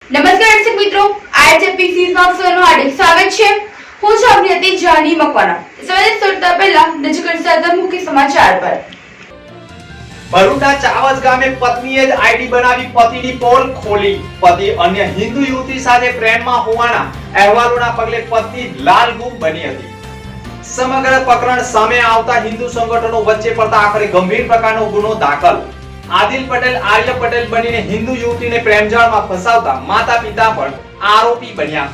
નમસ્કાર દર્શક મિત્રો, આઈએચપી સીઝમાં આપનું હાર્દિક સ્વાગત છે. હું છું આપની હતી જાની મકવાણા. સવારે સૌથી પહેલા નજર કરીએ મુખ્ય સમાચાર પર. ભરૂચના ચાવજ ગામે પત્નીએ જ આઈડી બનાવી પતિની પોલ ખોલી. પતિ અન્ય હિન્દુ યુવતી સાથે પ્રેમમાં હોવાના અહેવાલોના પગલે પત્ની લાલગુમ બની હતી. સમગ્ર પ્રકરણ સામે આવતા હિન્દુ સંગઠનો વચ્ચે પડતા આખરે ગંભીર પ્રકારનો ગુનો દાખલ. આદિલ પટેલ આર્ય પટેલ બનીને હિન્દુ યુવતીને પ્રેમજાળમાં ફસાવતા માતા પિતા પણ આરોપી બન્યા.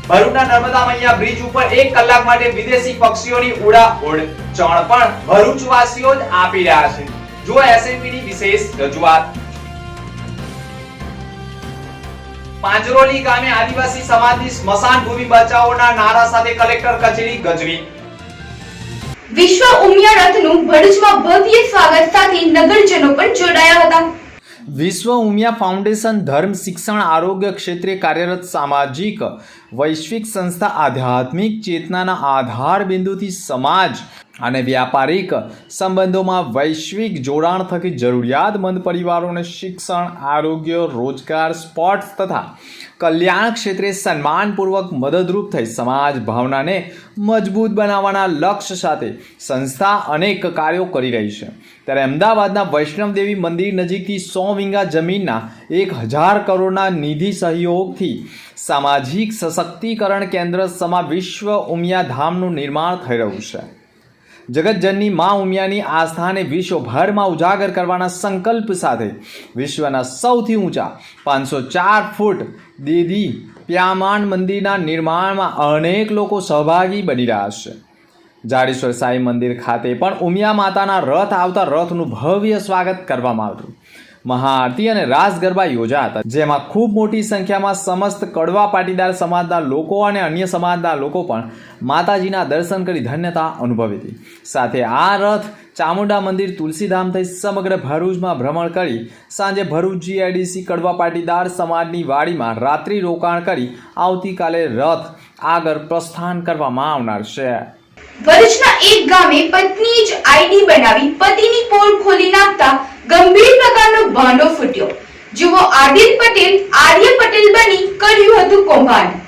ભરૂચના નર્મદા મૈયા બ્રિજ ઉપર 1 કલાક માટે વિદેશી પક્ષીઓની ઉડાઉડ ચણ પણ ભરૂચવાસીઓ જ આપી રહ્યા છે. જો એસએમપીની વિશેષ રજૂઆત. પાંજરોલી ગામે આદિવાસી સમાજની સ્મશાન ભૂમિ બચાવોના નારા સાથે કલેક્ટર કચેરી ગજવી. વિશ્વ ઉમિયા રથનું ભરૂચમાં ભવ્ય સ્વાગત સાથે નગરજનો પણ જોડાયા હતા. વિશ્વ ઉમિયા ફાઉન્ડેશન ધર્મ શિક્ષણ આરોગ્ય ક્ષેત્રે કાર્યરત સામાજિક વૈશ્વિક સંસ્થા આધ્યાત્મિક ચેતનાના આધાર બિંદુથી સમાજ અને વ્યાપારિક સંબંધોમાં વૈશ્વિક જોડાણ થકી જરૂરિયાતમંદ પરિવારોને શિક્ષણ આરોગ્ય રોજગાર સ્પોર્ટ્સ તથા કલ્યાણ ક્ષેત્રે સન્માનપૂર્વક મદદરૂપ થઈ સમાજ ભાવનાને મજબૂત બનાવવાના લક્ષ્ય સાથે સંસ્થા અનેક કાર્યો કરી રહી છે. ત્યારે અમદાવાદના વૈષ્ણવદેવી મંદિર નજીકથી 100 વીંગા જમીનના 1000 કરોડના નિધિ સહયોગથી સામાજિક સશક્તિકરણ કેન્દ્ર સમા વિશ્વ ઉમિયા ધામનું નિર્માણ થઈ રહ્યું છે. જગતજનની મા ઉમિયાની આસ્થાને વિશ્વભરમાં ઉજાગર કરવાના સંકલ્પ સાથે વિશ્વના સૌથી ઊંચા 504 ફૂટ દેદી પ્યામાન મંદિરના નિર્માણમાં અનેક લોકો સહભાગી બની રહ્યા છે. જાડેશ્વર સાંઈ મંદિર ખાતે પણ ઉમિયા માતાના રથ આવતા રથનું ભવ્ય સ્વાગત કરવામાં આવ્યું. મહાઆરતી અને રાસ ગરબા યોજાયા હતા, જેમાં ખૂબ મોટી સંખ્યામાં સમસ્ત કડવા પાટીદાર સમાજના લોકો અને અન્ય સમાજના લોકો પણ માતાજીના દર્શન કરી ધન્યતા અનુભવી હતી. સાથે આ રથ ચામુંડા મંદિર તુલસીધામ થઈ સમગ્ર ભરૂચમાં ભ્રમણ કરી સાંજે ભરૂચ જીઆઈડીસી કડવા પાટીદાર સમાજની વાડીમાં રાત્રિ રોકાણ કરી આવતીકાલે રથ આગળ પ્રસ્થાન કરવામાં આવનાર છે. ભરૂચના એક ગામે પત્નીએ જ આઈડી બનાવી પતિની પોલ ખોલી નાખતા ગંભીર પ્રકારનો ભાંડો ફૂટ્યો. જુઓ આદિલ પટેલ આર્ય પટેલ બની કર્યું હતું કૌભાંડ.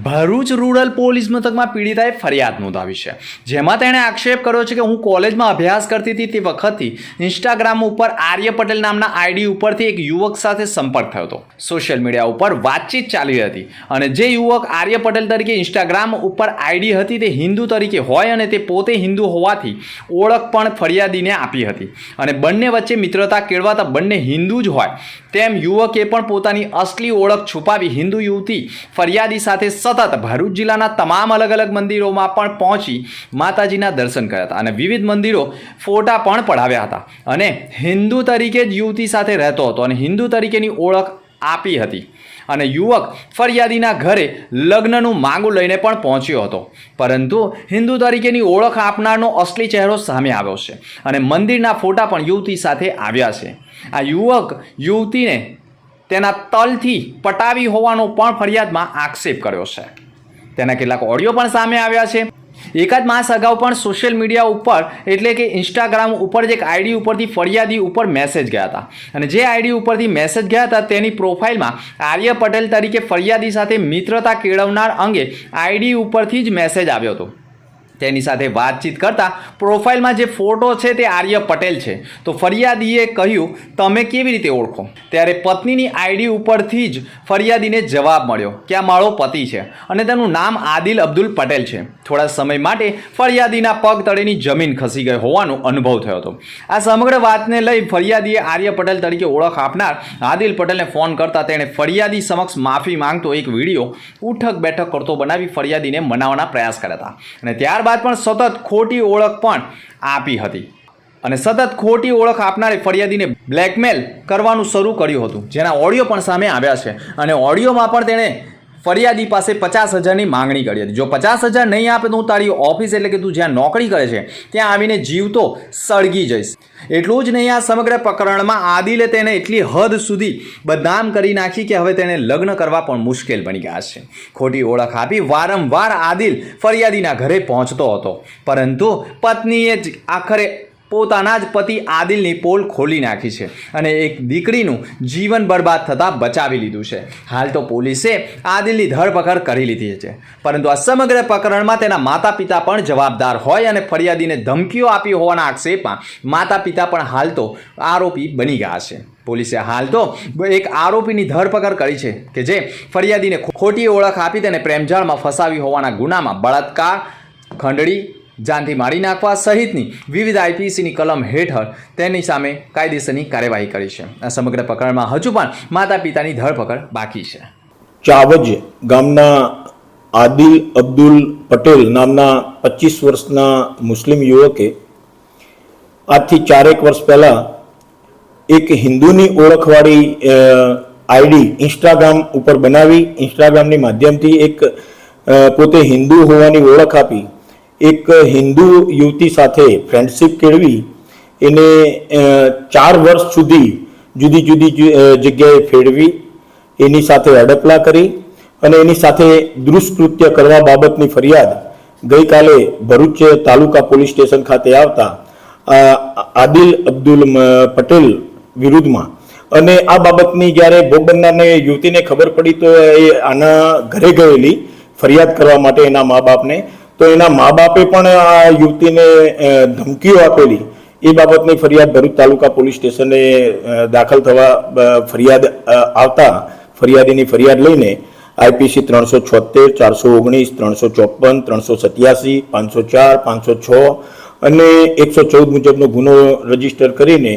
ભરૂચ રૂરલ પોલીસ મથકમાં પીડિતાએ ફરિયાદ નોંધાવી છે, જેમાં તેણે આક્ષેપ કર્યો છે કે હું કોલેજમાં અભ્યાસ કરતી હતી તે વખતથી ઇન્સ્ટાગ્રામ ઉપર આર્ય પટેલ નામના આઈડી ઉપરથી એક યુવક સાથે સંપર્ક થયો હતો. સોશિયલ મીડિયા ઉપર વાતચીત ચાલી રહી હતી અને જે યુવક આર્ય પટેલ તરીકે ઇન્સ્ટાગ્રામ ઉપર આઈડી હતી તે હિન્દુ તરીકે હોય અને તે પોતે હિન્દુ હોવાથી ઓળખ પણ ફરિયાદીને આપી હતી અને બંને વચ્ચે મિત્રતા કેળવાતા બંને હિન્દુ જ હોય તેમ યુવકે પણ પોતાની અસલી ઓળખ છુપાવી હિન્દુ યુવતી ફરિયાદી સાથે સતત ભરૂચ જિલ્લાના તમામ અલગ અલગ મંદિરોમાં પણ પહોંચી માતાજીના દર્શન કર્યા હતા અને વિવિધ મંદિરો ફોટા પણ પડાવ્યા હતા અને હિન્દુ તરીકે જ યુવતી સાથે રહેતો હતો અને હિન્દુ તરીકેની ઓળખ આપી હતી અને યુવક ફરિયાદીના ઘરે લગ્નનું માંગું લઈને પણ પહોંચ્યો હતો, પરંતુ હિન્દુ તરીકેની ઓળખ આપનારનો અસલી ચહેરો સામે આવ્યો છે અને મંદિરના ફોટા પણ યુવતી સાથે આવ્યા છે. આ યુવક યુવતીને તેના તલથી પટાવી હોવાનો પણ ફરિયાદમાં આક્ષેપ કર્યો છે. તેના કેટલાક ઓડિયો પણ સામે આવ્યા છે. એકાદ માસ અગાઉ પણ સોશિયલ મીડિયા ઉપર એટલે કે ઇન્સ્ટાગ્રામ ઉપર જે એક આઈડી ઉપરથી ફરિયાદી ઉપર મેસેજ ગયા હતા અને જે આઈડી ઉપરથી મેસેજ ગયા હતા તેની પ્રોફાઇલમાં આર્ય પટેલ તરીકે ફરિયાદી સાથે મિત્રતા કેળવનાર અંગે આઈડી ઉપરથી જ મેસેજ આવ્યો હતો. તેની સાથે વાતચીત કરતા પ્રોફાઇલમાં જે ફોટો છે તે આર્ય પટેલ છે. તો ફરિયાદીએ કહ્યું તમે કેવી રીતે ઓળખો? ત્યારે પત્નીની આઈડી ઉપરથી જ ફરિયાદીને જવાબ મળ્યો કે આ મારો પતિ છે અને તેનું નામ આદિલ અબ્દુલ પટેલ છે. થોડા સમય માટે ફરિયાદીના પગ તળેની જમીન ખસી ગઈ હોવાનો અનુભવ થયો હતો. આ સમગ્ર વાતને લઈ ફરિયાદીએ આર્ય પટેલ તરીકે ઓળખ આપનાર આદિલ પટેલને ફોન કરતા તેણે ફરિયાદી સમક્ષ માફી માંગતો એક વિડીયો ઉઠક બેઠક કરતો બનાવી ફરિયાદીને મનાવવાના પ્રયાસ કર્યા હતા અને ત્યારબાદ પણ સતત ખોટી ઓળખ પણ આપી હતી અને સતત ખોટી ઓળખ આપનારે ફરિયાદીને બ્લેકમેલ કરવાનું શરૂ કર્યું હતું, જેના ઓડિયો પણ સામે આવ્યા છે અને ઓડિયોમાં પણ તેણે ફરિયાદી પાસે 50,000ની માંગણી કરી હતી. જો 50,000 નહીં આપે તો હું તારી ઓફિસ એટલે કે તું જ્યાં નોકરી કરે છે ત્યાં આવીને જીવતો સળગી જઈશ. એટલું જ નહીં, આ સમગ્ર પ્રકરણમાં આદિલે તેને એટલી હદ સુધી બદનામ કરી નાખી કે હવે તેને લગ્ન કરવા પણ મુશ્કેલ બની ગયા છે. ખોટી ઓળખ આપી વારંવાર આદિલ ફરિયાદીના ઘરે પહોંચતો હતો, પરંતુ પત્નીએ જ આખરે પોતાના જ પતિ આદિલની પોલ ખોલી નાખી છે અને એક દીકરીનું જીવન બરબાદ થતાં બચાવી લીધું છે. હાલ તો પોલીસે આદિલની ધરપકડ કરી લીધી છે, પરંતુ આ સમગ્ર પ્રકરણમાં તેના માતા પિતા પણ જવાબદાર હોય અને ફરિયાદીને ધમકીઓ આપી હોવાના આક્ષેપમાં માતા પિતા પણ હાલ તો આરોપી બની ગયા છે. પોલીસે હાલ તો એક આરોપીની ધરપકડ કરી છે કે જે ફરિયાદીને ખોટી ઓળખ આપી તેને પ્રેમજાળમાં ફસાવી હોવાના ગુનામાં બળાત્કાર, ખંડણી, જાનથી મારી નાખવા સહિતની વિવિધ આઈપીસીની કલમ હેઠળ તેની સામે કાયદેસરની કાર્યવાહી કરી છે. આ સમગ્ર પ્રકરણમાં હજુ પણ માતા પિતાની ધરપકડ બાકી છે. ચાવજ ગામના આદિલ અબ્દુલ પટેલ નામના 25 વર્ષના મુસ્લિમ યુવકે આજથી 4 વર્ષ પહેલાં એક હિન્દુની ઓળખવાળી આઈડી ઇન્સ્ટાગ્રામ ઉપર બનાવી ઇન્સ્ટાગ્રામની માધ્યમથી એક પોતે હિન્દુ હોવાની ઓળખ આપી એક હિન્દુ યુવતી સાથે ફ્રેન્ડશિપ કેળવી એને 4 વર્ષ સુધી જુદી જુદી જગ્યાએ ફેરવી એની સાથે અડપલા કરી અને એની સાથે દુષ્કૃત્ય કરવા બાબતની ફરિયાદ ગઈકાલે ભરૂચ તાલુકા પોલીસ સ્ટેશન ખાતે આવતા આદિલ અબ્દુલ પટેલ વિરુદ્ધમાં અને આ બાબતની જ્યારે ભોગ બનનારને યુવતીને ખબર પડી તો એ આના ઘરે ગયેલી ફરિયાદ કરવા માટે એના મા બાપને, તો એના મા બાપે પણ આ યુવતીને ધમકીઓ આપેલી એ બાબતની ફરિયાદ ભરૂચ તાલુકા પોલીસ સ્ટેશને દાખલ થવા ફરિયાદ આવતા ફરિયાદીની ફરિયાદ લઈને આઈપીસી 376, 419, 354, 387, 504, 506 અને 114 મુજબનો ગુનો રજીસ્ટર કરીને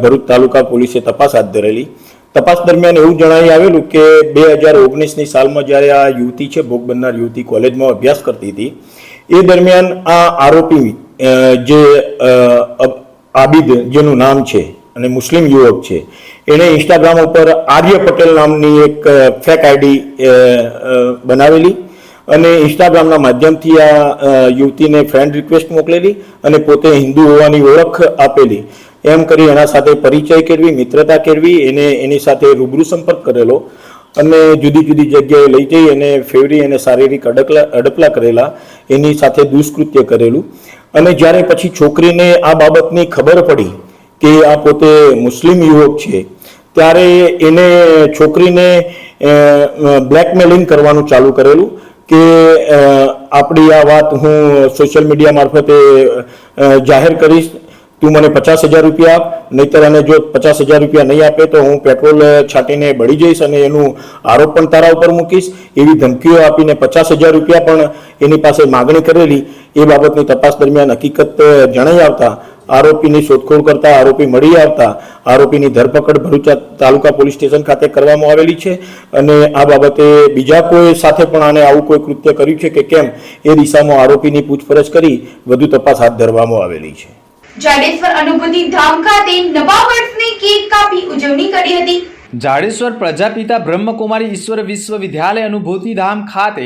ભરૂચ તાલુકા પોલીસે તપાસ હાથ ધરેલી. તપાસ દરમિયાન એવું જણાવી આવેલું કે 2019ની સાલમાં જ્યારે આ યુવતી છે ભોગ બનનાર યુવતી કોલેજમાં અભ્યાસ કરતી હતી એ દરમિયાન આ આરોપી જે આબિદ જેનું નામ છે અને મુસ્લિમ યુવક છે એણે ઇન્સ્ટાગ્રામ ઉપર આર્ય પટેલ નામની એક ફેક આઈડી બનાવેલી અને ઇન્સ્ટાગ્રામના માધ્યમથી આ યુવતીને ફ્રેન્ડ રિક્વેસ્ટ મોકલેલી અને પોતે હિન્દુ હોવાની ઓળખ આપેલી. એમ કરી એના સાથે પરિચય કેળવી, મિત્રતા કેળવી, એની સાથે રૂબરૂ સંપર્ક કરેલો અને જુદી જુદી જગ્યાએ લઈ જઈ એને ફેવરી અને શારીરિક અડપલા કરેલા, એની સાથે દુષ્કૃત્ય કરેલું. અને જ્યારે પછી છોકરીને આ બાબતની ખબર પડી કે આ પોતે મુસ્લિમ યુવક છે ત્યારે એને છોકરીને બ્લેકમેલિંગ કરવાનું ચાલુ કરેલું કે આપણી આ વાત હું સોશિયલ મીડિયા મારફતે જાહેર કરીશ, તું મને 50,000 રૂપિયા આપ, નહીતર અને જો 50,000 રૂપિયા નહીં આપે તો હું પેટ્રોલ છાંટીને બળી જઈશ અને એનું આરોપ પણ તારા ઉપર મૂકીશ, એવી ધમકીઓ આપીને 50,000 રૂપિયા પણ એની પાસે માગણી કરેલી. એ બાબતની તપાસ દરમિયાન હકીકત જણાઈ આવતા આરોપીની શોધખોળ કરતા આરોપી મળી આવતા આરોપીની ધરપકડ ભરૂચ તાલુકા પોલીસ સ્ટેશન ખાતે કરવામાં આવેલી છે અને આ બાબતે બીજા કોઈ સાથે પણ આને આવું કોઈ કૃત્ય કર્યું છે કે કેમ એ દિશામાં આરોપીની પૂછપરછ કરી વધુ તપાસ હાથ ધરવામાં આવેલી છે. જાડેશ્વર અનુભૂતિ ધામ ખાતે નવા વર્ષની કેક કાપી ઉજવણી કરી હતી. જાડેશ્વર પ્રજાપિતા બ્રહ્મકુમારી ઈશ્વર વિશ્વવિદ્યાલય અનુભૂતિ ધામ ખાતે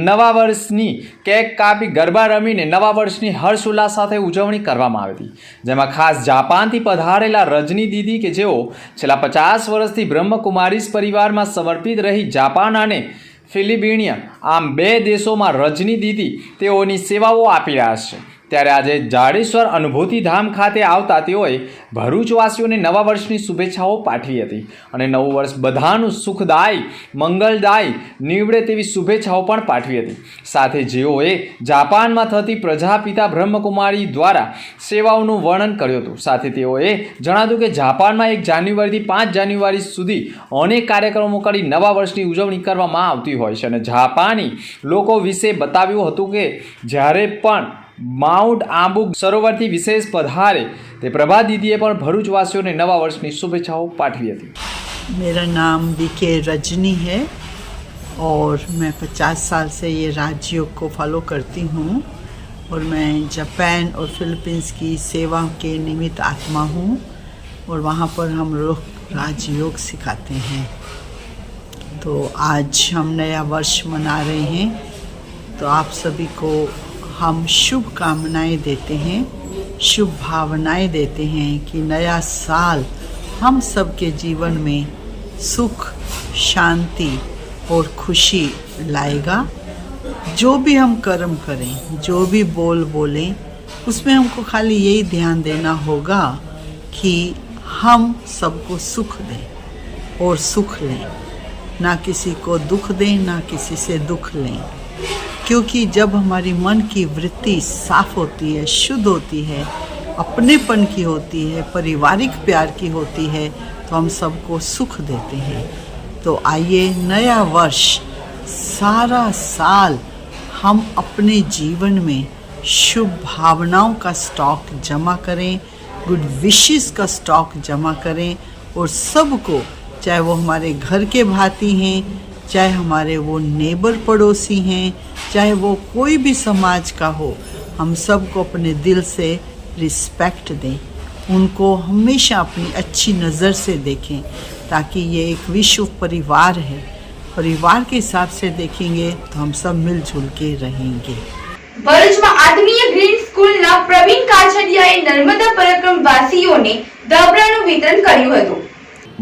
નવા વર્ષની કેક કાપી ગરબા રમીને નવા વર્ષની હર્ષોલ્લાસ સાથે ઉજવણી કરવામાં આવી હતી. જેમાં ખાસ જાપાનથી પધારેલા રજની દીદી કે જેઓ છેલ્લા 50 વર્ષથી બ્રહ્મકુમારીઝ પરિવારમાં સમર્પિત રહી જાપાન અને ફિલિપિનિયન આમ 2 દેશોમાં રજની દીદી તેઓની સેવાઓ આપી રહ્યા છે. ત્યારે આજે જાડેશ્વર અનુભૂતિ ધામ ખાતે આવતા તેઓએ ભરૂચવાસીઓને નવા વર્ષની શુભેચ્છાઓ પાઠવી હતી અને નવું વર્ષ બધાનું સુખદાયી મંગલદાયી નીવડે તેવી શુભેચ્છાઓ પણ પાઠવી હતી. સાથે જેઓએ જાપાનમાં થતી પ્રજાપિતા બ્રહ્મકુમારી દ્વારા સેવાઓનું વર્ણન કર્યું હતું. સાથે તેઓએ જણાવ્યું કે જાપાનમાં 1 જાન્યુઆરીથી 5 જાન્યુઆરી સુધી અનેક કાર્યક્રમો કરી નવા વર્ષની ઉજવણી કરવામાં આવતી હોય છે અને જાપાની લોકો વિશે બતાવ્યું હતું કે જ્યારે પણ માઉન્ટ આબુ સરોવરથી વિશેષ પધારે તે પ્રભા દીદીએ પણ ભરૂચવાસીઓને નવા વર્ષની શુભેચ્છાઓ પાઠવી હતી. मेरा नाम बीके रजनी है और मैं 50 साल से ये राजयोग को फॉलो करती हूँ और मैं जापान और फिलीपींस की सेवा के निमित्त आत्मा हूँ और वहाँ पर हम लोग राजयोग सिखाते हैं. तो आज हम नया वर्ष मना रहे हैं तो आप सभी को हम शुभ कामनाएं देते हैं, शुभ भावनाएं देते हैं कि नया साल हम सबके जीवन में सुख, शांति और खुशी लाएगा. जो भी हम कर्म करें, जो भी बोलें, उसमें हमको खाली यही ध्यान देना होगा कि हम सबको सुख दें और सुख लें, ना किसी को दुख दें, ना किसी से दुख लें। क्योंकि जब हमारी मन की वृत्ति साफ होती है, शुद्ध होती है, अपनेपन की होती है, पारिवारिक प्यार की होती है, तो हम सबको सुख देते हैं। तो आइए नया वर्ष, सारा साल हम अपने जीवन में शुभ भावनाओं का स्टॉक जमा करें, गुड विशेस का स्टॉक जमा करें और सबको, चाहे वो हमारे घर के भाती हैं, चाहे हमारे वो नेबर पड़ोसी हैं, चाहे वो कोई भी समाज का हो, हम सबको अपने दिल से रिस्पेक्ट दें, उनको हमेशा अपनी अच्छी नज़र से देखें, ताकि ये एक विश्व परिवार है। परिवार के हिसाब से देखेंगे तो हम सब मिलजुल के रहेंगे। ભરૂચમાં આત્મીય ગ્રીન સ્કૂલના પ્રવીણ કાછડિયાએ નર્મદા પરિક્રમ વાસીઓને ધાબળાનું વિતરણ કર્યું હતું।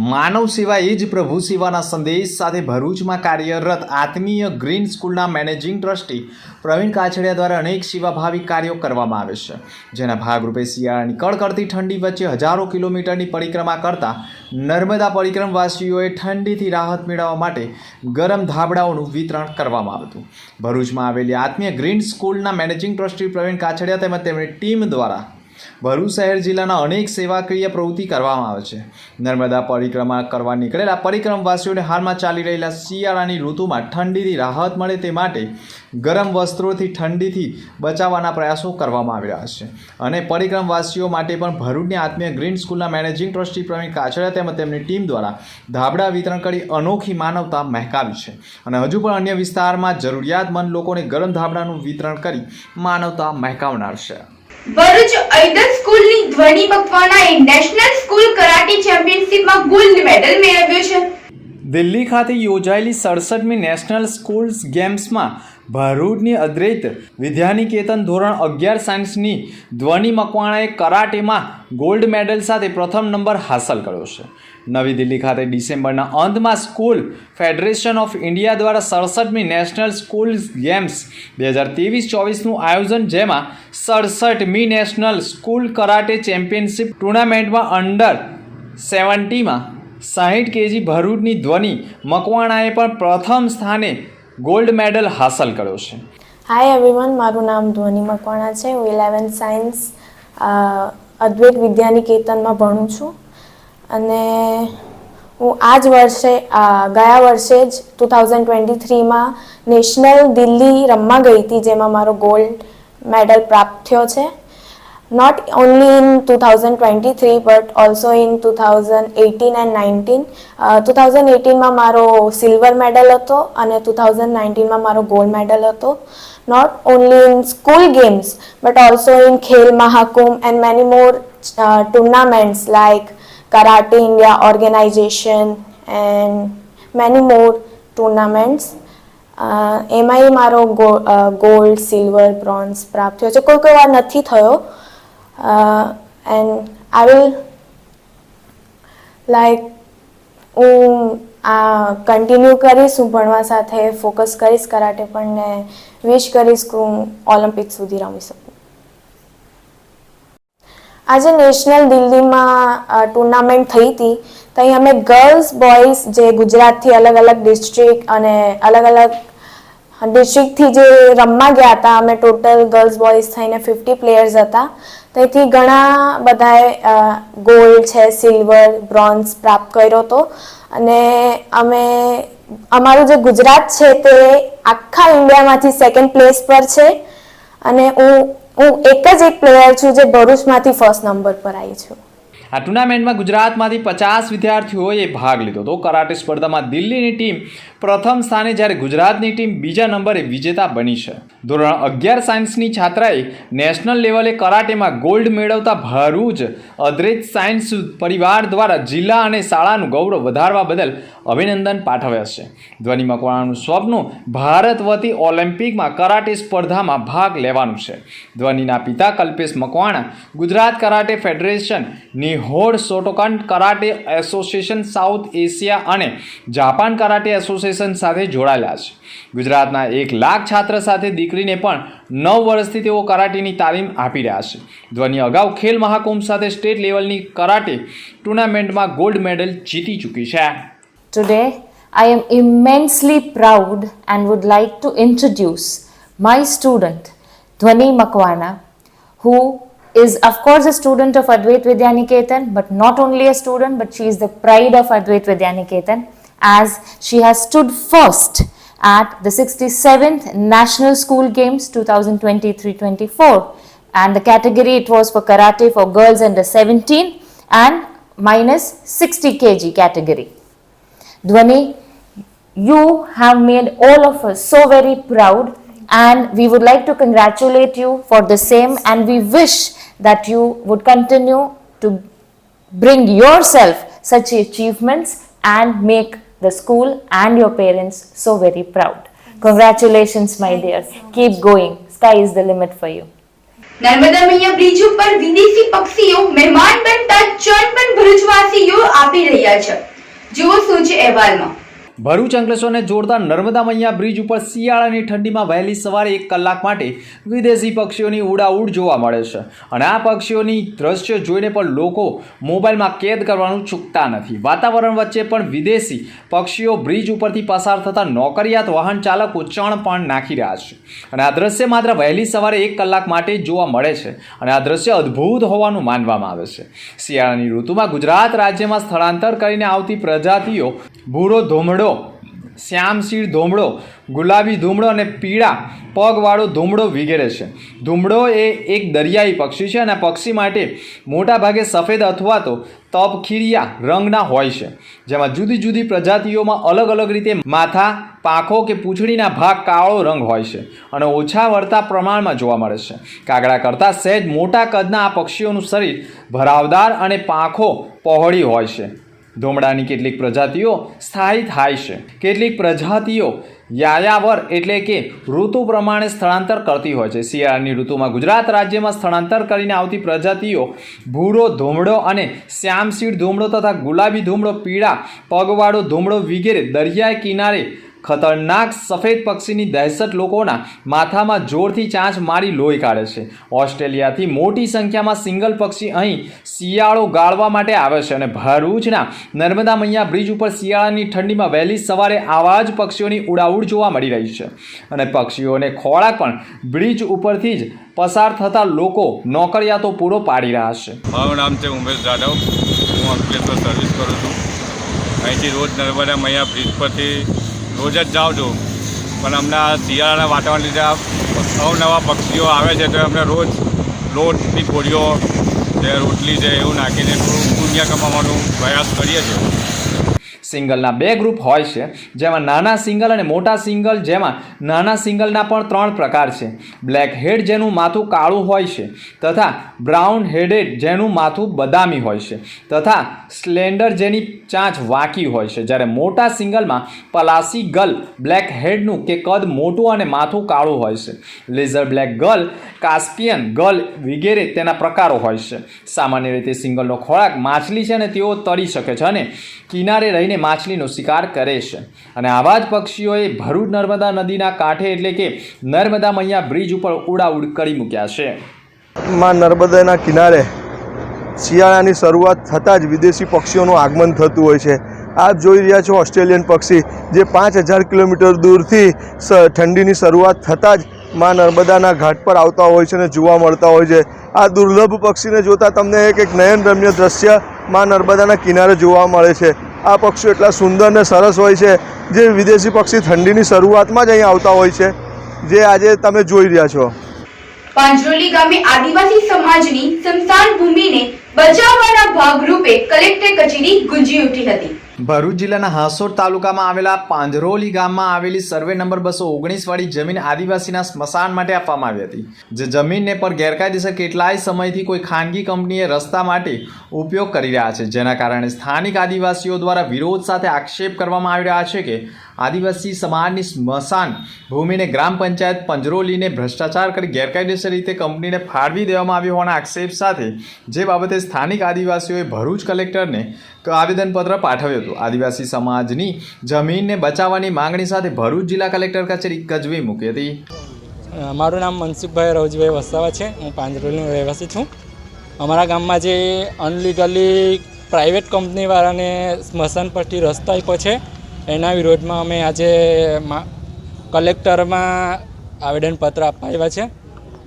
માનવ સેવા એ જ પ્રભુ સેવાના સંદેશ સાથે ભરૂચમાં કાર્યરત આત્મીય ગ્રીન સ્કૂલના મેનેજિંગ ટ્રસ્ટી પ્રવીણ કાછડિયા દ્વારા અનેક સેવાભાવી કાર્યો કરવામાં આવે છે, જેના ભાગરૂપે શિયાળાની કડકડતી ઠંડી વચ્ચે હજારો કિલોમીટરની પરિક્રમા કરતા નર્મદા પરિક્રમવાસીઓએ ઠંડીથી રાહત મેળવવા માટે ગરમ ધાબળાઓનું વિતરણ કરવામાં આવ્યું હતું। ભરૂચમાં આવેલી આત્મીય ગ્રીન સ્કૂલના મેનેજિંગ ટ્રસ્ટી પ્રવીણ કાછડિયા તેમજ તેમની ટીમ દ્વારા ભરૂચ શહેર જિલ્લાના અનેક સેવાકીય પ્રવૃત્તિ કરવામાં આવે છે। નર્મદા પરિક્રમા કરવા નીકળેલા પરિક્રમવાસીઓને હાલમાં ચાલી રહેલા શિયાળાની ઋતુમાં ઠંડીથી રાહત મળે તે માટે ગરમ વસ્ત્રોથી ઠંડીથી બચાવવાના પ્રયાસો કરવામાં આવી રહ્યા છે અને પરિક્રમવાસીઓ માટે પણ ભરૂચની આત્મીય ગ્રીન સ્કૂલના મેનેજિંગ ટ્રસ્ટી પ્રવીણ કાછડિયા તેમજ તેમની ટીમ દ્વારા ધાબળા વિતરણ કરી અનોખી માનવતા મહેકાવી છે અને હજુ પણ અન્ય વિસ્તારમાં જરૂરિયાતમંદ લોકોને ગરમ ધાબળાનું વિતરણ કરી માનવતા મહેકાવનાર છે। ભરૂચ ઐદલ સ્કૂલની ધ્વનિ મકવાણાએ નેશનલ સ્કૂલ કરાટે ચેમ્પિયનશિપમાં ગોલ્ડ મેડલ મેળવ્યો છે। દિલ્હી ખાતે યોજાયેલી 67મી નેશનલ સ્કૂલ્સ ગેમ્સમાં ભરૂચની અદ્વૈત વિદ્યાનિકેતન ધોરણ 11 સાયન્સની ધ્વનિ મકવાણાએ કરાટેમાં ગોલ્ડ મેડલ સાથે પ્રથમ નંબર હાંસલ કર્યો છે। નવી દિલ્હી ખાતે ડિસેમ્બરના અંતમાં સ્કૂલ ફેડરેશન ઓફ ઇન્ડિયા દ્વારા 67મી નેશનલ સ્કૂલ્સ ગેમ્સ 2023-24નું આયોજન, જેમાં 67મી નેશનલ સ્કૂલ કરાટે ચેમ્પિયનશિપ ટુર્નામેન્ટમાં અંડર 70માં 60 kg ભરૂચની ધ્વનિ મકવાણાએ પણ પ્રથમ સ્થાને ગોલ્ડ મેડલ હાંસલ કર્યો છે। હાય એવરીવન, મારું નામ ધ્વનિ મકવાણા છે। હું 11th સાયન્સ અદ્વૈત વિદ્યાનિકેતનમાં ભણું છું અને હું આ જ વર્ષે ગયા વર્ષે જ 2023માં નેશનલ દિલ્હી રમવા ગઈ હતી, જેમાં મારો ગોલ્ડ મેડલ પ્રાપ્ત થયો છે। not only in 2023 but also in 2018 and 19. 2018માં મારો સિલ્વર મેડલ હતો અને 2019માં મારો ગોલ્ડ મેડલ હતો. Not only in school games but also in Khel Mahakumbh and many more tournaments like Karate India organization and many more tournaments. એમાંય મારો gold, silver, bronze પ્રાપ્ત થયો છે. કોઈ વાર નથી થયો. And I will હું કન્ટિન્યુ કરીશ, હું ભણવા સાથે ફોકસ કરીશ કરાટે પણ, ને વિશ કરીશ કે હું ઓલિમ્પિક સુધી રમી શકું. આજે નેશનલ દિલ્હીમાં ટુર્નામેન્ટ થઈ હતી, તો અહીં અમે ગર્લ્સ બોયઝ જે ગુજરાતથી અલગ અલગ ડિસ્ટ્રિક્ટ અને અલગ અલગ ડિસ્ટ્રિક્ટથી જે રમવા ગયા હતા, અમે ટોટલ ગર્લ્સ બોયઝ થઈને 50 પ્લેયર્સ હતા. તેથી ઘણા બધાએ ગોલ્ડ છે, સિલ્વર, બ્રોન્ઝ પ્રાપ્ત કર્યો હતો. અને અમારું જે ગુજરાત છે તે આખા ઇન્ડિયામાંથી 2nd પ્લેસ પર છે. અને હું એક જ એક પ્લેયર છું જે ભરૂચમાંથી 1st નંબર પર આવી છું. આ ટુર્નામેન્ટમાં ગુજરાતમાંથી 50 વિદ્યાર્થીઓએ ભાગ લીધો હતો. કરાટે સ્પર્ધામાં દિલ્હીની ટીમ પ્રથમ સ્થાને, જ્યારે ગુજરાતની ટીમ બીજા નંબરે વિજેતા બની છે. ધોરણ 11 સાયન્સની છાત્રાએ નેશનલ લેવલે કરાટેમાં ગોલ્ડ મેળવતા ભરૂચ અદ્વૈત સાયન્સ પરિવાર દ્વારા જિલ્લા અને શાળાનું ગૌરવ વધારવા બદલ અભિનંદન પાઠવ્યા છે. ધ્વનિ મકવાણાનું સ્વપ્ન ભારત વતી ઓલિમ્પિકમાં કરાટે સ્પર્ધામાં ભાગ લેવાનું છે. ધ્વનિના પિતા કલ્પેશ મકવાણા ગુજરાત કરાટે ફેડરેશન ની નિહોડ શોટોકાન કરાટે એસોસિએશન સાઉથ એશિયા અને જાપાન કરાટે એસોસિએશન સાથે જોડાયેલા છે. ગુજરાતના 1 લાખ છાત્ર સાથે દીકરીને પણ 9 વર્ષથી તેઓ કરાટેની તાલીમ આપી રહ્યા છે. ધ્વની અગાઉ ખેલ મહાકુંભ સાથે સ્ટેટ લેવલની કરાટે ટુર્નામેન્ટમાં ગોલ્ડ મેડલ જીતી ચૂકી છે. Today, I am immensely proud and would like to introduce my student, Dhwani Makwana, who is of course a student of Advait Vidyaniketan, but not only a student, but she is the pride of Advait Vidyaniketan, as she has stood first at the 67th National School Games 2023-24, and the category it was for karate for girls under 17 and minus 60 kg category. Dhwani, you have made all of us so very proud, and we would like to congratulate you for the same, and we wish that you would continue to bring yourself such achievements and make the school and your parents so very proud. Congratulations, my dear. Keep going. Sky is the limit for you. Narmada Maiya bridge ઉપર વિદેશી પક્ષીઓ મહેમાન બનતા ચણ પણ ભરૂચવાસીઓ આપી રહ્યા છે. જુઓ શું છે અહેવાલમાં. ભરૂચ અંકલેશ્વરને જોડતા નર્મદા મૈયા બ્રિજ ઉપર શિયાળાની ઠંડીમાં વહેલી સવારે 1 કલાક માટે વિદેશી પક્ષીઓની ઉડાઉડ જોવા મળે છે. અને આ પક્ષીઓની દ્રશ્ય જોઈને પણ લોકો મોબાઈલમાં કેદ કરવાનું ચૂકતા નથી. વાતાવરણ વચ્ચે પણ વિદેશી પક્ષીઓ બ્રિજ ઉપરથી પસાર થતા નોકરિયાત વાહન ચાલકો ચણ પણ નાખી રહ્યા છે. અને આ દ્રશ્ય માત્ર વહેલી સવારે 1 કલાક માટે જ જોવા મળે છે. અને આ દ્રશ્ય અદ્ભુત હોવાનું માનવામાં આવે છે. શિયાળાની ઋતુમાં ગુજરાત રાજ્યમાં સ્થળાંતર કરીને આવતી પ્રજાતિઓ ભૂરો ધોમડો, શ્યામશીર ધોમડો, ગુલાબી ધૂમડો અને પીળા પગવાળો ધૂમડો વગેરે છે. ધૂમડો એ એક દરિયાઈ પક્ષી છે અને આ પક્ષી માટે મોટાભાગે સફેદ અથવા તો તપખીરિયા રંગના હોય છે, જેમાં જુદી જુદી પ્રજાતિઓમાં અલગ અલગ રીતે માથા, પાંખો કે પૂંછડીના ભાગ કાળો રંગ હોય છે અને ઓછા વળતા પ્રમાણમાં જોવા મળે છે. કાગડા કરતાં સહેજ મોટા કદના આ પક્ષીઓનું શરીર ભરાવદાર અને પાંખો પહોળી હોય છે. ધોમડાની કેટલીક પ્રજાતિઓ સ્થાયી થાય છે. કેટલીક પ્રજાતિઓ યાયાવર એટલે કે ઋતુ પ્રમાણે સ્થળાંતર કરતી હોય છે. શિયાળાની ઋતુમાં ગુજરાત રાજ્યમાં સ્થળાંતર કરીને આવતી પ્રજાતિઓ ભૂરો ધોમડો અને શ્યામશીર ધોમડો તથા ગુલાબી ધોમડો, પીળા પગવાળો ધોમડો વગેરે દરિયાઈ કિનારે ખતરનાક સફેદ પક્ષીની દહેશત લોકોના માથામાં જોરથી ચાંચ મારી લોહી કાઢે છે. ઓસ્ટ્રેલિયાથી મોટી સંખ્યામાં સિંગલ પક્ષી અહીં શિયાળો ગાળવા માટે આવે છે અને ભરૂચના નર્મદા મૈયા બ્રિજ ઉપર શિયાળાની ઠંડીમાં વહેલી સવારે આવા જ પક્ષીઓની ઉડાઉડ જોવા મળી રહી છે. અને પક્ષીઓને ખોરાક પણ બ્રિજ ઉપરથી જ પસાર થતા લોકો નોકરિયાતો પૂરો પાડી રહ્યા છે. મારું નામ છે ઉમેશ જાદવ. હું અંકલેશ્વર સર્વિસ કરું છું. અહીંથી રોજ નર્મદા મૈયા બ્રિજ પરથી રોજ જ જાઉં છું, પણ હમણાં શિયાળાના વાતાવરણ લીધે અવનવા પક્ષીઓ આવે છે તો અમને રોજ લોટની પોળીઓ છે, રોટલી છે એવું નાખીને થોડું પુણ્ય કમાવાનો પ્રયાસ કરીએ છીએ. સિંગલના 2 ગ્રુપ હોય છે, જેમાં નાના સિંગલ અને મોટા સિંગલ. જેમાં નાના સિંગલના પણ 3 પ્રકાર છે. બ્લેક હેડ જેનું માથું કાળું હોય છે, તથા બ્રાઉન હેડેડ જેનું માથું બદામી હોય છે, તથા સ્લેન્ડર જેની ચાંચ વાંકી હોય છે. જ્યારે મોટા સિંગલમાં પલાસી ગલ બ્લેક હેડનું કે કદ મોટું અને માથું કાળું હોય છે. લેઝર બ્લેક ગલ, કાસ્પિયન ગલ વગેરે તેના પ્રકારો હોય છે. સામાન્ય રીતે સિંગલનો ખોરાક માછલી છે અને તેઓ તળી શકે છે અને કિનારે રહીને માછલીનો શિકાર કરે છે. અને આવા જ પક્ષીઓએ ભરૂચ નર્મદા નદીના કાંઠે એટલે કે નર્મદા મૈયા બ્રિજ ઉપર ઉડાઉડ કરી મૂક્યા છે. માં નર્મદાના કિનારે શિયાળાની શરૂઆત થતાં જ વિદેશી પક્ષીઓનું આગમન થતું હોય છે. આપ જોઈ રહ્યા છો ઓસ્ટ્રેલિયન પક્ષી જે 5000 કિલોમીટર દૂરથી ઠંડીની શરૂઆત થતાં જ માં નર્મદાના ઘાટ પર આવતા હોય છે અને જોવા મળતા હોય છે. આ દુર્લભ પક્ષીને જોતાં તમને એક નયનરમ્ય દ્રશ્ય માં નર્મદાના કિનારે જોવા મળે છે. આ પક્ષીઓ એટલા સુંદર ને સરસ હોય છે જે વિદેશી પક્ષી ઠંડીની શરૂઆતમાં જ અહીં આવતા હોય છે, જે આજે તમે જોઈ રહ્યા છો. પાંજરોલી ગામે આદિવાસી સમાજની સ્મશાન ભૂમિને બચાવવાના ભાગરૂપે કલેક્ટર કચેરી ગુંજી ઉઠી હતી. ભરૂચ જિલ્લાના હાંસોટ તાલુકામાં આવેલા પાંજરોલી ગામમાં આવેલી સર્વે નંબર 219 વાળી જમીન આદિવાસીના સ્મશાન માટે આપવામાં આવી હતી. જે જમીનને પર ગેરકાયદેસર કેટલાય સમયથી કોઈ ખાનગી કંપનીએ રસ્તા માટે ઉપયોગ કરી રહ્યા છે, જેના કારણે સ્થાનિક આદિવાસીઓ દ્વારા વિરોધ સાથે આક્ષેપ કરવામાં આવી રહ્યા છે કે આદિવાસી સમાજની સ્મશાન ભૂમિને ગ્રામ પંચાયત પાંજરોલીને ભ્રષ્ટાચાર કરી ગેરકાયદેસર રીતે કંપનીને ફાળવી દેવામાં આવી હોવાના આક્ષેપ સાથે જે બાબતે સ્થાનિક આદિવાસીઓએ ભરૂચ કલેક્ટરને આવેદનપત્ર પાઠવ્યું હતું. આદિવાસી સમાજની જમીનને બચાવવાની માંગણી સાથે ભરૂચ જિલ્લા કલેક્ટર કચેરી ગજવી મૂકી હતી. મારું નામ મનસુખભાઈ રવજીભાઈ વસાવા છે. હું પાંજરોલીનો રહેવાસી છું. અમારા ગામમાં જે અનલીગલી પ્રાઇવેટ કંપનીવાળાને સ્મશાન પરથી રસ્તો આપ્યો છે એના વિરોધમાં અમે આજે કલેક્ટરમાં આવેદનપત્ર આપવા આવ્યા છે.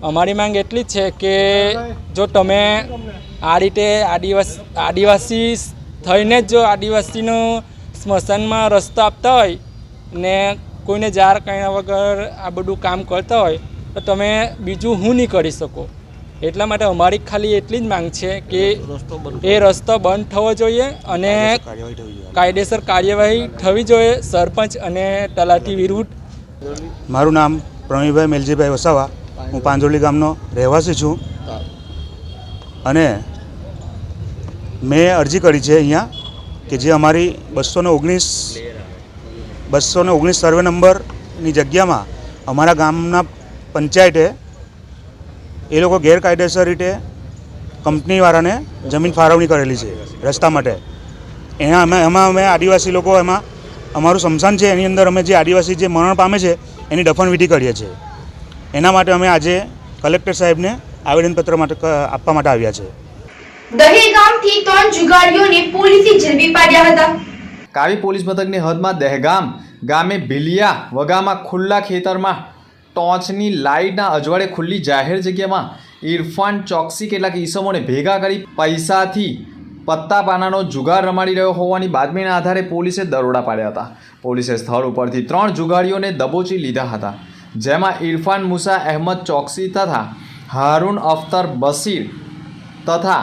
અમારી માંગ એટલી જ છે કે જો તમે આ રીતે આદિવાસી થઈને જ જો આદિવાસીનું સ્મશાનમાં રસ્તો આપતા હોય ને કોઈને જાર કર્યા વગર આ બધું કામ કરતા હોય તો તમે બીજું હું નહીં કરી શકો. એટલા માટે અમારી ખાલી એટલી જ માંગ છે કે એ રસ્તો બંધ થવો જોઈએ અને કાયદેસર કાર્યવાહી થવી જોઈએ સરપંચ અને તલાટી વિરુદ્ધ. મારું નામ પ્રવીણભાઈ મેલજીભાઈ વસાવા. હું પાંજોલી ગામનો રહેવાસી છું અને મેં અરજી કરી છે અહીંયા કે જે અમારી 219 સર્વે નંબરની જગ્યામાં અમારા ગામના પંચાયતે એ લોકો ગેરકાયદેસર રીતે કંપનીવાળાને જમીન ફાળવણી કરેલી છે રસ્તા માટે. એમાં અમે આદિવાસી લોકો એમાં અમારું સ્મશાન છે એની અંદર અમે જે આદિવાસી જે મરણ પામે છે એની દફનવિધિ કરીએ છીએ. એના માટે અમે આજે કલેક્ટર સાહેબને આવેદનપત્ર માટે આપવા માટે આવ્યા છે. દહેગામથી 3 જુગારીઓને પોલીસે ઝડપી પાડ્યા હતા. કાવી પોલીસ મથકની હદમાં દહેગામ ગામે ભીલિયા વગામાં ખુલ્લા ખેતરમાં ટોર્ચની લાઇટના અજવાળે ખુલ્લી જાહેર જગ્યામાં ઇરફાન ચોકસી કેટલાક ઈસમોને ભેગા કરી પૈસાથી પત્તા પાનાનો જુગાર રમાડી રહ્યો હોવાની બાતમીના આધારે પોલીસે દરોડા પાડ્યા હતા. પોલીસે સ્થળ ઉપરથી 3 જુગારીઓને દબોચી લીધા હતા, જેમાં ઇરફાન મુસા અહેમદ ચોકસી તથા હારૂન અખ્તર બશીર તથા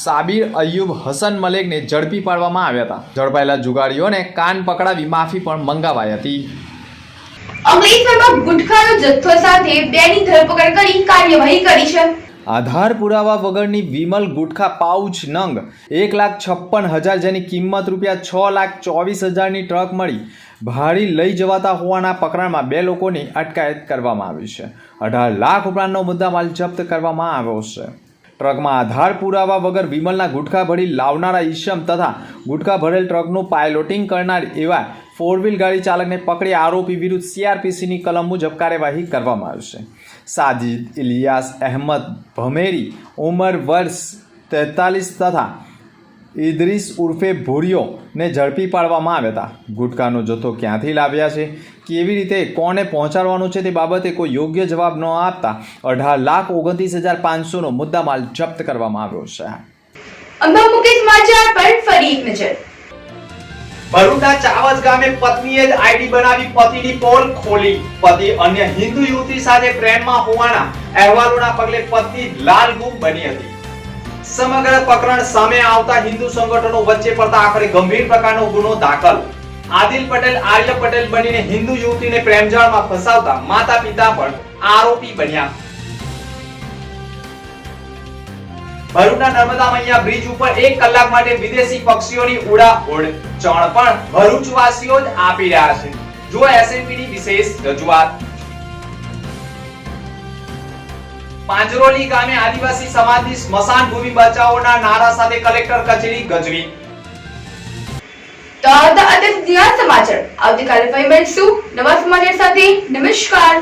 સાબિર અયુબ હસન મલેકને ઝડપી પાડવામાં આવ્યા હતા. ઝડપાયેલા જુગારીઓને કાન પકડાવી માફી પણ મંગાવાઈ હતી. અંકલેશ્વરમાં ગુટખાનો જથ્થો સાથે 2ની ધરપકડ કરી કાર્યવાહી કરી છે. આધાર પુરાવા વગરની વિમલ ગુટખા પાઉચ નંગ 1,56,000 જેની કિંમત ₹6,24,000ની ટ્રક મળી ભાડી લઈ જવાતા હોવાના પ્રકરણમાં 2 લોકોની અટકાયત કરવામાં આવી છે. 18 લાખ ઉપરાંતનો મુદ્દામાલ જપ્ત કરવામાં આવ્યો છે. ટ્રકમાં આધાર પુરાવા વગર વિમલના ગુટખા ભરી લાવનારા ઈસમ તથા ગુટખા ભરેલ ટ્રકનું પાયલોટિંગ કરનાર એવા 4 વ્હીલ ગાડી ચાલકને પકડી આરોપી વિરુદ્ધ CRPCની કલમ મુજબ કાર્યવાહી કરવામાં આવી છે. સાજિદ ઇલિયાસ અહેમદ ભમેરી ઉંમર વર્ષ 43 તથા ઇદ્રીસ ઉર્ફે ભૂરિયોને ઝડપી પાડવામાં આવ્યા હતા. ગુટખાનો જથ્થો ક્યાંથી લાવ્યા છે, કેવી રીતે કોને પહોંચાડવાનું છે તે બાબતે કોઈ યોગ્ય જવાબ ન આપતા 18,29,500નો મુદ્દામાલ જપ્ત કરવામાં આવ્યો છે. અંબામુખી સમાચાર પર ફરી એક નજર. ભરૂચના ચાવજ ગામે પત્નીએ જ આઈડી બનાવી પતિની પોલ ખોલી. પતિ અન્ય હિન્દુ યુવતી સાથે પ્રેમમાં હોવાના અહેવાલોના પગલે પત્ની લાલગુમ બની હતી. સમગ્ર પ્રકરણ સામે આવતા હિન્દુ સંગઠનો વચ્ચે પડતા આખરે ગંભીર પ્રકારનો ગુનો દાખલ. આદિલ પટેલ આર્ય પટેલ બનીને હિન્દુ યુવતીને પ્રેમજાળમાં ફસાવતા માતા પિતા પણ આરોપી બન્યા. ભરૂચના નર્મદા મૈયા બ્રિજ ઉપર 1 કલાક માટે વિદેશી પક્ષીઓની ઉડાઉડ ચણ પણ ભરૂચવાસીઓ જ આપી રહ્યા છે. જુઓ એસએમપીની વિશેષ રજૂઆત. પાંજરોલી ગામે આદિવાસી સમાજની સ્મશાન ભૂમિ બચાવોના નારા સાથે કલેક્ટર કચેરી ગજવી. તો અત્યાર સુધીના સમાચાર. આવતીકાલે ફરી મળીશું નવા સમાચાર સાથે. નમસ્કાર.